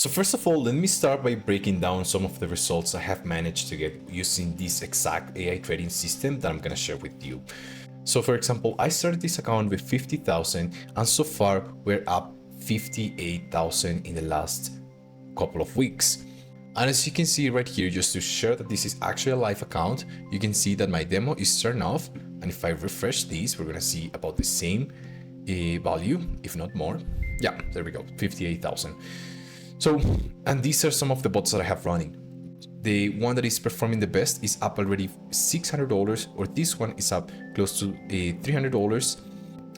So first of all, let me start by breaking down some of the results I have managed to get using this exact AI trading system that I'm gonna share with you. So for example, I started this account with 50,000 and so far we're up 58,000 in the last couple of weeks. And as you can see right here, just to share that this is actually a live account, you can see that my demo is turned off. And if I refresh this, we're gonna see about the same value, if not more. Yeah, there we go, 58,000. So, and these are some of the bots that I have running. The one that is performing the best is up already $600, or this one is up close to $300.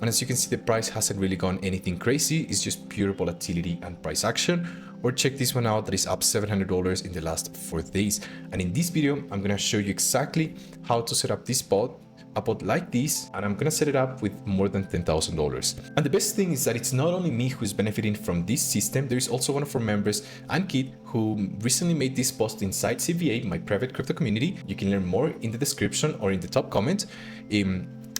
And as you can see, the price hasn't really gone anything crazy. It's just pure volatility and price action. Or check this one out that is up $700 in the last 4 days. And in this video, I'm gonna show you exactly how to set up this bot, a bot like this, and I'm gonna set it up with more than $10,000. And the best thing is that it's not only me who's benefiting from this system, there is also one of our members, Ankit, who recently made this post inside CVA, my private crypto community. You can learn more in the description or in the top comment.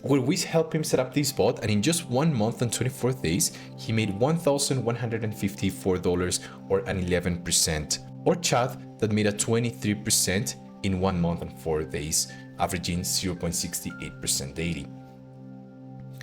Where we help him set up this bot, and in just 1 month and 24 days, he made $1,154 or an 11%. Or Chad that made a 23% in 1 month and 4 days, averaging 0.68% daily.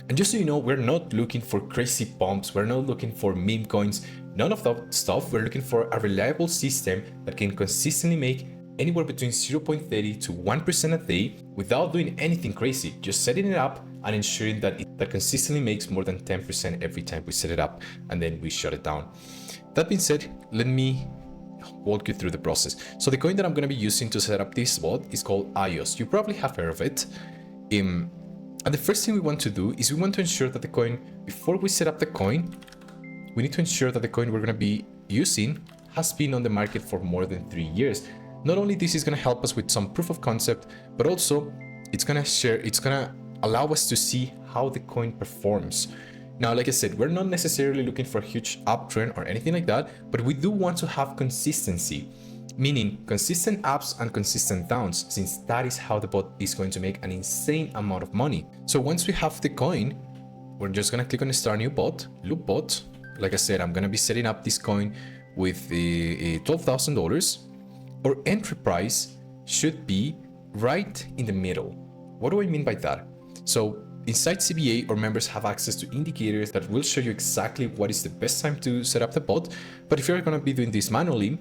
And just so you know, we're not looking for crazy pumps, we're not looking for meme coins, none of that stuff. We're looking for a reliable system that can consistently make anywhere between 0.30 to 1% a day without doing anything crazy, just setting it up and ensuring that it consistently makes more than 10% every time we set it up and then we shut it down. That being said, let me walk you through the process. So the coin that I'm going to be using to set up this bot is called iOS. You probably have heard of it. And the first thing we want to do is we want to ensure that the coin, before we set up the coin, we need to ensure that the coin we're going to be using has been on the market for more than 3 years. Not only this is going to help us with some proof of concept, but also it's going to allow us to see how the coin performs. Now, like I said, we're not necessarily looking for a huge uptrend or anything like that, but we do want to have consistency, meaning consistent ups and consistent downs, since that is how the bot is going to make an insane amount of money. So once we have the coin, we're just going to click on start new bot, loop bot. Like I said, I'm going to be setting up this coin with $12,000. Our entry price should be right in the middle. What do I mean by that? So inside CBA, our members have access to indicators that will show you exactly what is the best time to set up the bot. But if you're going to be doing this manually,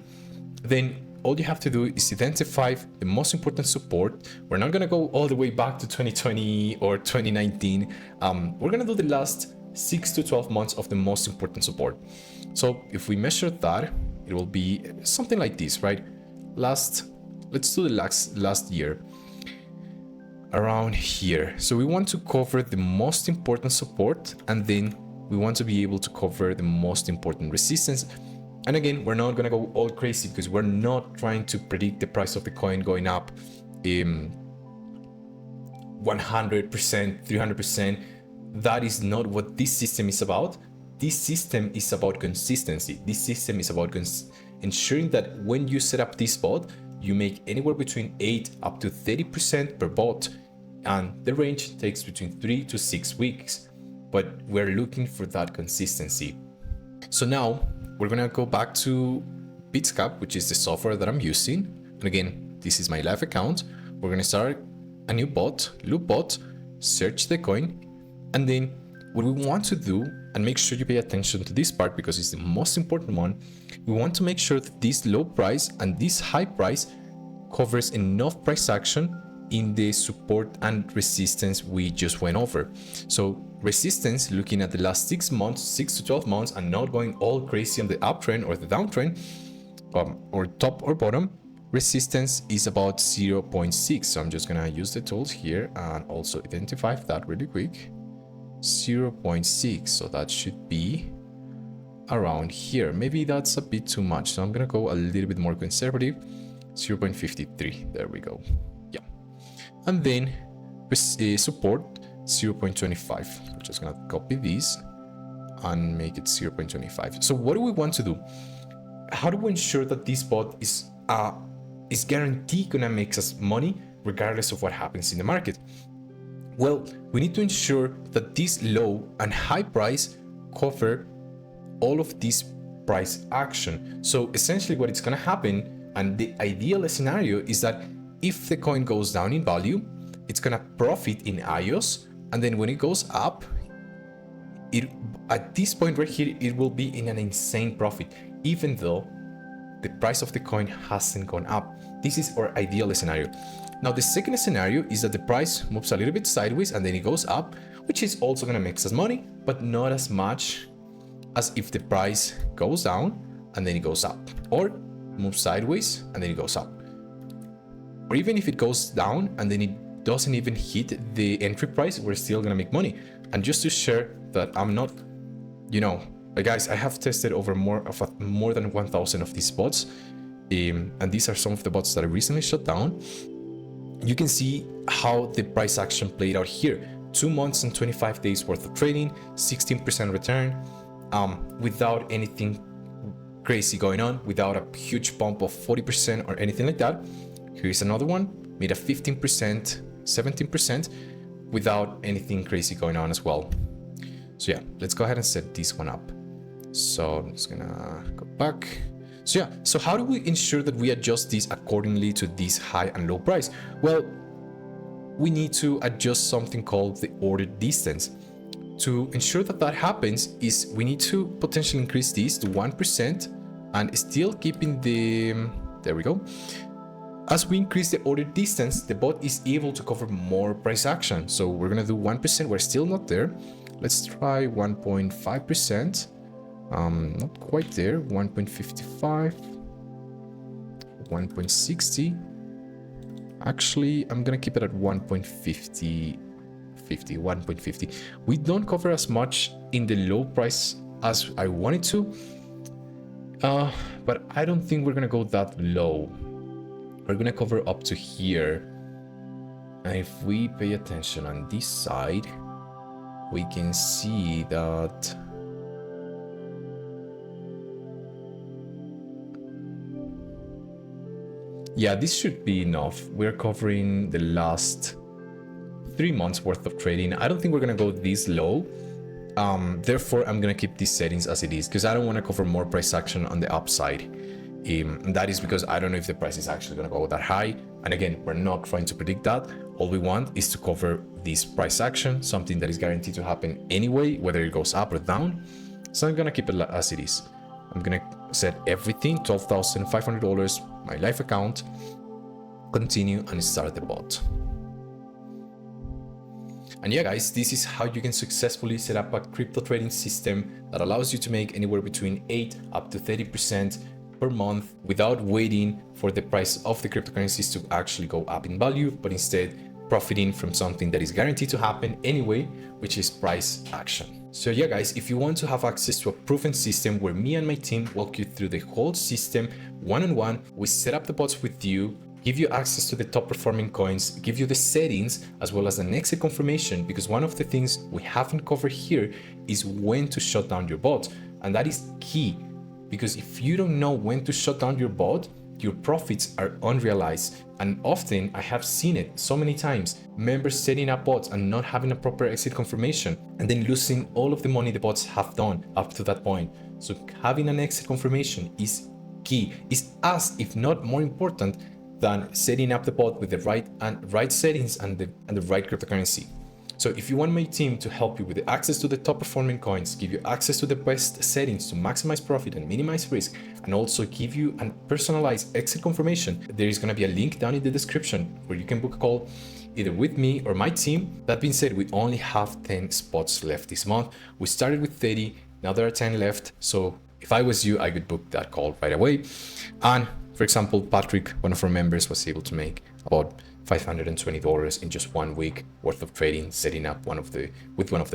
then all you have to do is identify the most important support. We're not going to go all the way back to 2020 or 2019. We're going to do the last 6 to 12 months of the most important support. So if we measure that, it will be something like this, right? Let's do the last year around here. So we want to cover the most important support, and then we want to be able to cover the most important resistance. And again, we're not going to go all crazy because we're not trying to predict the price of the coin going up 100%, 300%. That is not what this system is about. This system is about consistency. This system is about ensuring that when you set up this bot, you make anywhere between 8 up to 30% per bot, and the range takes between 3 to 6 weeks. But we're looking for that consistency. So now we're gonna go back to Bitscap, which is the software that I'm using. And again, this is my live account. We're gonna start a new bot, loop bot, search the coin, and then what we want to do, and make sure you pay attention to this part because it's the most important one, we want to make sure that this low price and this high price covers enough price action in the support and resistance we just went over. So resistance, looking at the last 6 months, 6 to 12 months, and not going all crazy on the uptrend or the downtrend, or top or bottom, resistance is about 0.6. So I'm just gonna use the tools here and also identify that really quick. 0.6, so that should be around here. Maybe that's a bit too much, so I'm gonna go a little bit more conservative. 0.53, there we go. Yeah, and then support 0.25. I'm just gonna copy this and make it 0.25. So what do we want to do? How do we ensure that this bot is guaranteed gonna make us money regardless of what happens in the market? Well, we need to ensure that this low and high price cover all of these price action. So essentially what it's going to happen, and the ideal scenario is that if the coin goes down in value, it's going to profit in IOS, and then when it goes up, at this point right here, it will be in an insane profit, even though the price of the coin hasn't gone up. This is our ideal scenario. Now, the second scenario is that the price moves a little bit sideways and then it goes up, which is also going to make us money, but not as much as if the price goes down and then it goes up, or moves sideways and then it goes up. Or even if it goes down and then it doesn't even hit the entry price, we're still going to make money. And just to share that I'm not, guys, I have tested over more than 1,000 of these bots. And these are some of the bots that I recently shut down. You can see how the price action played out here. 2 months and 25 days worth of trading, 16% return, without anything crazy going on, without a huge bump of 40% or anything like that. Here's another one, made a 15%, 17%, without anything crazy going on as well. So yeah, let's go ahead and set this one up. So I'm just gonna go back. So yeah, so how do we ensure that we adjust this accordingly to this high and low price? Well, we need to adjust something called the order distance. To ensure that that happens is we need to potentially increase this to 1% and still keeping the, there we go. As we increase the order distance, the bot is able to cover more price action. So we're gonna do 1%, we're still not there. Let's try 1.5%. Not quite there. 1.55, 1.60. Actually, I'm gonna keep it at 1.50. 1.50. We don't cover as much in the low price as I wanted to, but I don't think we're gonna go that low. We're gonna cover up to here, and if we pay attention on this side, we can see that yeah, this should be enough. We're covering the last 3 months worth of trading. I don't think we're gonna go this low. Therefore, I'm gonna keep these settings as it is because I don't want to cover more price action on the upside. And that is because I don't know if the price is actually gonna go that high. And again, we're not trying to predict that. All we want is to cover this price action, something that is guaranteed to happen anyway, whether it goes up or down. So I'm gonna keep it as it is. I'm gonna set everything, $12,500, my live account, continue and start the bot. And yeah, guys, this is how you can successfully set up a crypto trading system that allows you to make anywhere between 8 up to 30% per month without waiting for the price of the cryptocurrencies to actually go up in value, but instead profiting from something that is guaranteed to happen anyway, which is price action. So yeah, guys, if you want to have access to a proven system where me and my team walk you through the whole system one-on-one, we set up the bots with you, give you access to the top performing coins, give you the settings as well as an exit confirmation, because one of the things we haven't covered here is when to shut down your bot. And that is key, because if you don't know when to shut down your bot, your profits are unrealized. And often I have seen it so many times, members setting up bots and not having a proper exit confirmation and then losing all of the money the bots have done up to that point. So having an exit confirmation is key, is as if not more important than setting up the bot with the right settings and the right cryptocurrency. So if you want my team to help you with the access to the top performing coins, give you access to the best settings to maximize profit and minimize risk, and also give you a personalized exit confirmation, there is going to be a link down in the description where you can book a call either with me or my team. That being said, we only have 10 spots left this month. We started with 30, now there are 10 left. So if I was you, I could book that call right away. And for example, Patrick, one of our members, was able to make about $520 in just 1 week worth of trading, setting up one of the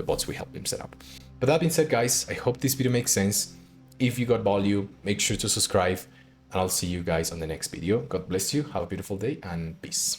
bots we helped him set up. But that being said, guys, I hope this video makes sense. If you got value, make sure to subscribe, and I'll see you guys on the next video. God bless you, have a beautiful day, and peace.